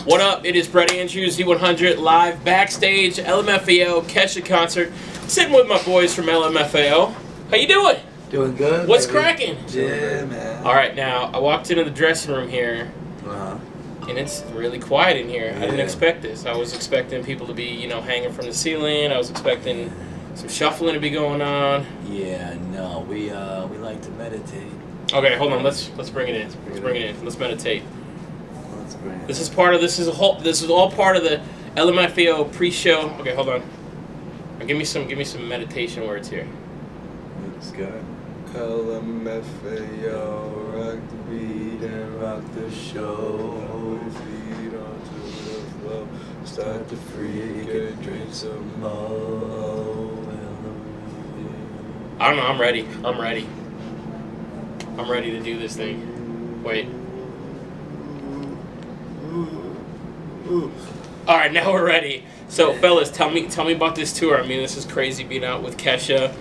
What up? It is Brett Andrews, Z100, live backstage, LMFAO, Kesha concert. Sitting with my boys from LMFAO. How you doing? Doing good. What's cracking? Yeah, man. All right, now, I walked into the dressing room here, and it's really quiet in here. I didn't expect this. I was expecting people to be, you know, hanging from the ceiling. I was expecting some shuffling to be going on. Yeah, no, we like to meditate. Okay, hold on. Let's bring it in. Let's bring it in. Let's meditate. Let's bring it in. This is all part of the LMFAO pre-show. Okay, hold on. Now, give me some meditation words here. Let's go. LMFAO, rock the beat and rock the show. Feed onto the flow, start to freak and drink some more. I don't know. I'm ready. I'm ready. I'm ready to do this thing. Wait. All right, now we're ready. So, fellas, tell me about this tour. I mean, this is crazy being out with Kesha.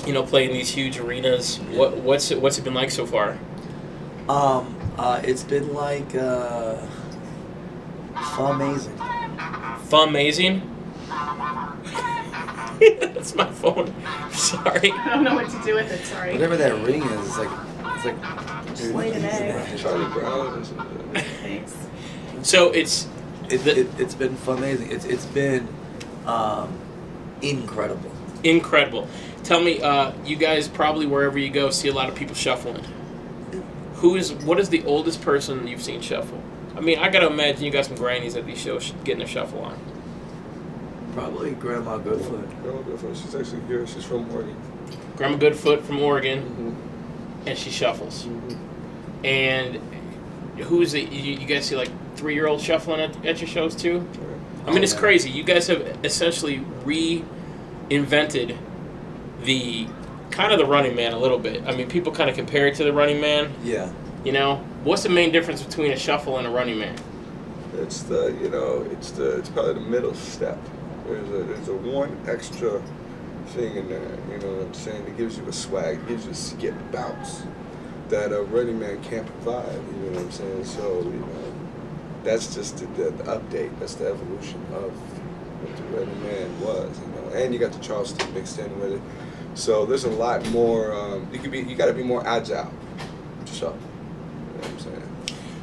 You know, playing these huge arenas. What's it been like so far? It's been like amazing. Fun-mazing? That's my phone. Sorry. I don't know what to do with it. Sorry. Whatever that ring is, it's like Just lay today. Charlie Brown or something. Thanks. So it's been amazing. It's been incredible. Incredible. Tell me, you guys probably wherever you go see a lot of people shuffling. What is the oldest person you've seen shuffle? I mean, I gotta imagine you got some grannies at these shows getting their shuffle on. Probably Grandma Goodfoot. Grandma Goodfoot, she's actually here. She's from Oregon. Grandma Goodfoot from Oregon, and she shuffles. And who is it? You guys see like 3-year-olds shuffling at your shows too? I mean, it's crazy. You guys have essentially reinvented the kind of the Running Man a little bit. I mean, people kind of compare it to the Running Man. Yeah. You know, what's the main difference between a shuffle and a Running Man? It's it's probably the middle step. There's a one extra thing in there, you know what I'm saying? It gives you a swag, it gives you a skip bounce that a Running Man can't provide, you know what I'm saying? So, you know, that's just the update, that's the evolution of what the Running Man was, you know. And you got the Charleston mixed in with it. So there's a lot more, you gotta be more agile to shuffle, you know what I'm saying?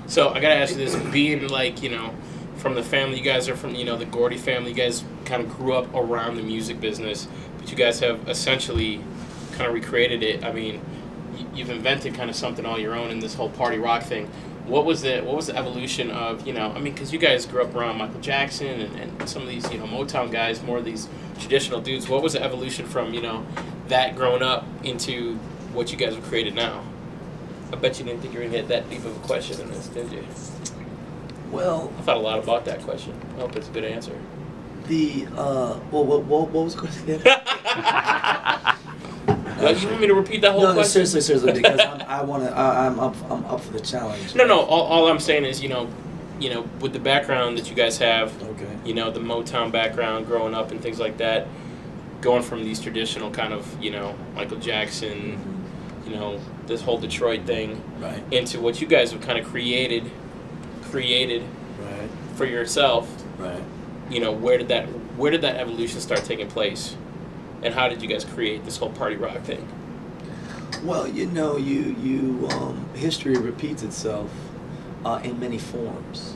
So I gotta ask you this, being like, you know, from the family, you guys are from, you know, the Gordy family, you guys kind of grew up around the music business, but you guys have essentially kind of recreated it. I mean, you've invented kind of something all your own in this whole party rock thing. What was the evolution of, you know, I mean, because you guys grew up around Michael Jackson and some of these, you know, Motown guys, more of these traditional dudes. What was the evolution from, you know, that growing up into what you guys have created now? I bet you didn't think you were going to get that deep of a question in this, did you? Well, I thought a lot about that question. I hope it's a good answer. What was the question again? You want me to repeat that whole question? No, seriously, because I'm up for the challenge. No. All I'm saying is, you know, with the background that you guys have, you know, the Motown background, growing up and things like that, going from these traditional kind of, you know, Michael Jackson, you know, this whole Detroit thing, into what you guys have kind of created for yourself. Right. You know, where did that evolution start taking place? And how did you guys create this whole party rock thing? Well, you know, history repeats itself in many forms.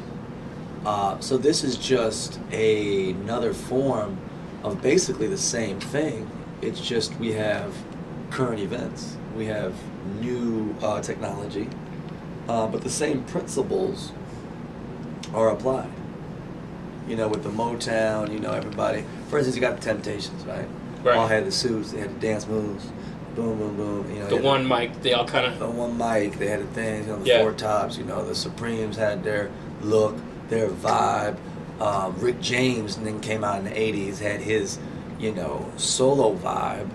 So this is just another form of basically the same thing. It's just we have current events. We have new technology. But the same principles are applied. You know, with the Motown, you know, everybody. For instance, you got the Temptations, right? All had the suits, they had the dance moves, boom, boom, boom. You know, the one mic, they all kind of. The one mic, they had the things, you know, the four tops. You know, the Supremes had their look, their vibe. Rick James, and then came out in the '80s, had his, you know, solo vibe.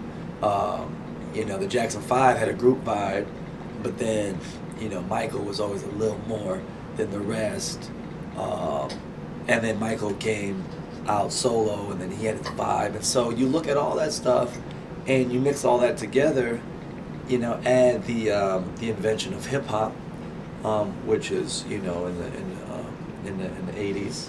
You know, the Jackson 5 had a group vibe, but then, you know, Michael was always a little more than the rest. And then Michael came out solo, and then he had his vibe. And so you look at all that stuff, and you mix all that together, you know, add the invention of hip hop, which is, you know, in the 80s.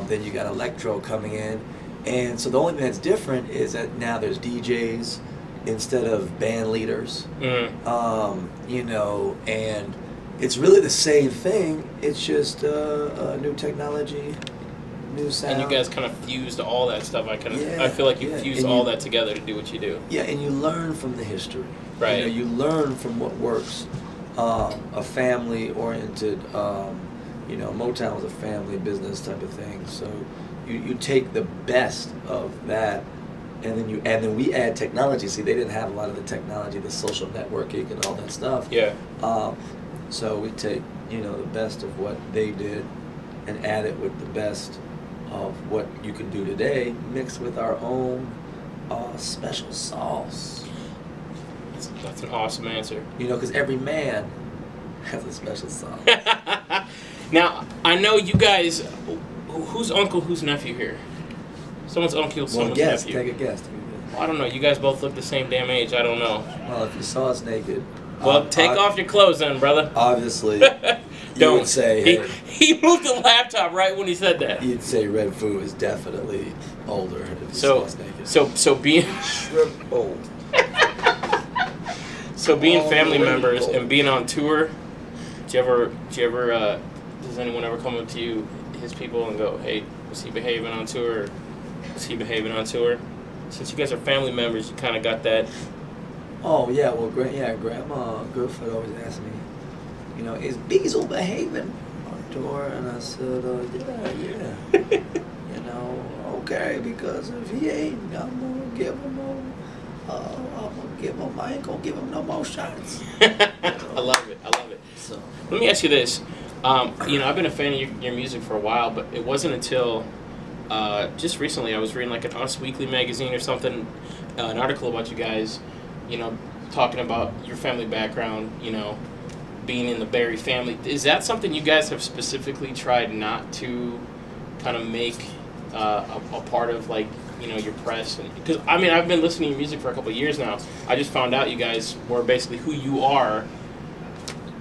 Then you got electro coming in, and so the only thing that's different is that now there's DJs instead of band leaders. You know, and it's really the same thing. It's just new technology, new sound. And you guys kind of fused all that stuff. Yeah, I feel like you yeah. fused And all you- that together to do what you do. Yeah, and you learn from the history. Right. You know, you learn from what works. A family-oriented, you know, Motown was a family business type of thing. So you take the best of that, and then we add technology. See, they didn't have a lot of the technology, the social networking and all that stuff. Yeah. So we take, you know, the best of what they did and add it with the best of what you can do today, mixed with our own special sauce. That's an awesome answer. You know, because every man has a special sauce. Now, I know you guys, who's uncle, who's nephew here? Someone's uncle, Well, someone's guess. nephew. Take a guess. Well, I don't know. You guys both look the same damn age. I don't know. Well, if you saw us naked. Well, take off your clothes then, brother. Obviously, you would say, hey, He moved the laptop right when he said that. you'd say Red Foo is definitely older if you saw So, us naked. so being Shrimp bowl. so being Oh, family Red members Bull. and being on tour, does anyone ever come up to you, his people, and go, hey, was he behaving on tour? Was he behaving on tour? Since you guys are family members, you kind of got that. Oh, yeah, well, Grandma Goodfoot always asked me, you know, is Beazle behaving on tour? And I said, yeah. You know, okay, because if he ain't, I'm going to give him I ain't going to give him no more shots. I love it. So, Let me ask you this. You know, I've been a fan of your music for a while, but it wasn't until just recently I was reading like an Us Weekly magazine or something, an article about you guys, you know, talking about your family background, you know, being in the Berry family. Is that something you guys have specifically tried not to kind of make a part of, like, you know, your press? Because, I mean, I've been listening to your music for a couple of years now. I just found out you guys were basically who you are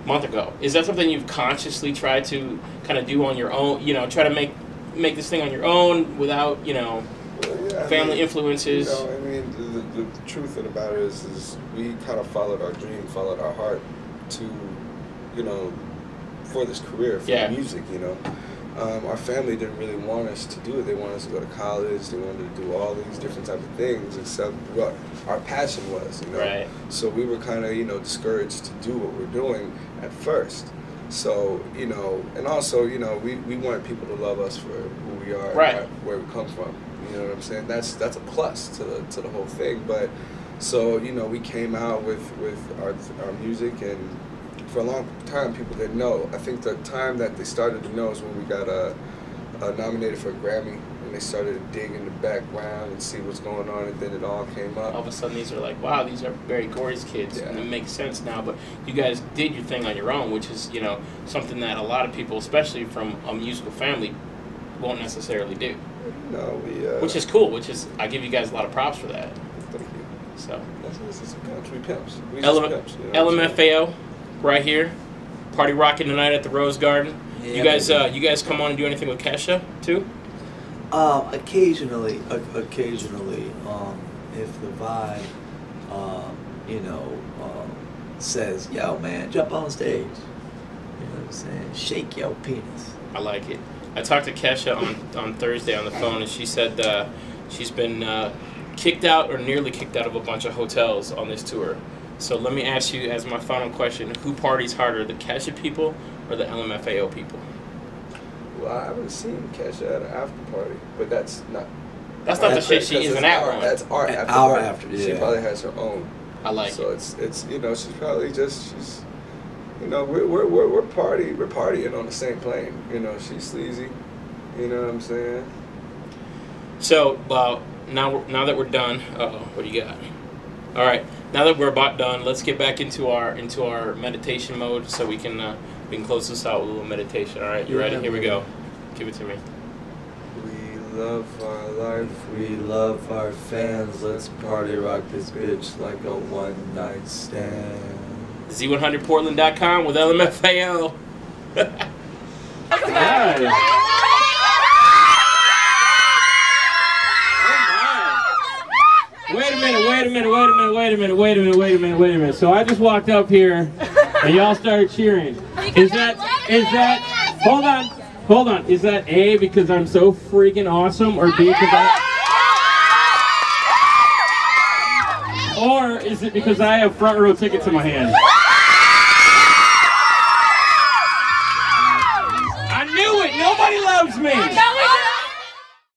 a month ago. Is that something you've consciously tried to kind of do on your own, you know, try to make this thing on your own without, you know, Well, yeah, family influences? You know, I mean, the truth of the matter is we kind of followed our dream, followed our heart to, you know, for this career, for Yeah. music, you know. Our family didn't really want us to do it. They wanted us to go to college. They wanted to do all these different type of things, except what our passion was, you know. Right. So we were kind of, you know, discouraged to do what we're doing at first. So, you know, and also, you know, we wanted people to love us for who we are, Right. and where we come from. You know what I'm saying? That's a plus to the whole thing. But so, you know, we came out with our music, and for a long time people didn't know. I think the time that they started to know is when we got nominated for a Grammy, and they started to dig in the background and see what's going on, and then it all came up. All of a sudden, these are like, wow, these are Barry Gordy's kids, Yeah. and it makes sense now. But you guys did your thing on your own, which is, you know, something that a lot of people, especially from a musical family, won't necessarily do. No, we. Which is cool. I give you guys a lot of props for that. Thank you. So, That's pimps. We pimps. We just pimps. You know what I'm saying? LMFAO, right here, party rocking tonight at the Rose Garden. Yeah, you guys, baby. you guys come on and do anything with Kesha too? occasionally, if the vibe, you know, says, yo, man, jump on stage. You know what I'm saying? Shake your penis. I like it. I talked to Kesha on Thursday on the phone, and she said she's been kicked out or nearly kicked out of a bunch of hotels on this tour. So let me ask you as my final question, who parties harder, the Kesha people or the LMFAO people? Well, I haven't seen Kesha at an after party, but that's not. That's not the shit she because isn't it's at our- one. That's our An after hour party. after, She yeah. probably has her own. I like So it. it's you know, she's probably she's you know, we're partying on the same plane. You know, she's sleazy. You know what I'm saying? So now that we're done, what do you got? All right, now that we're about done, let's get back into our meditation mode so we can close this out with a little meditation. All right, you ready? Yeah, Here we man. go. Give it to me. We love our life. We love our fans. Let's party rock this bitch like a one night stand. Z100Portland.com with LMFAO. God. Wait a minute. So I just walked up here and y'all started cheering. Is that, hold on. Is that A, because I'm so freaking awesome, or B, or is it because I have front row tickets in my hand?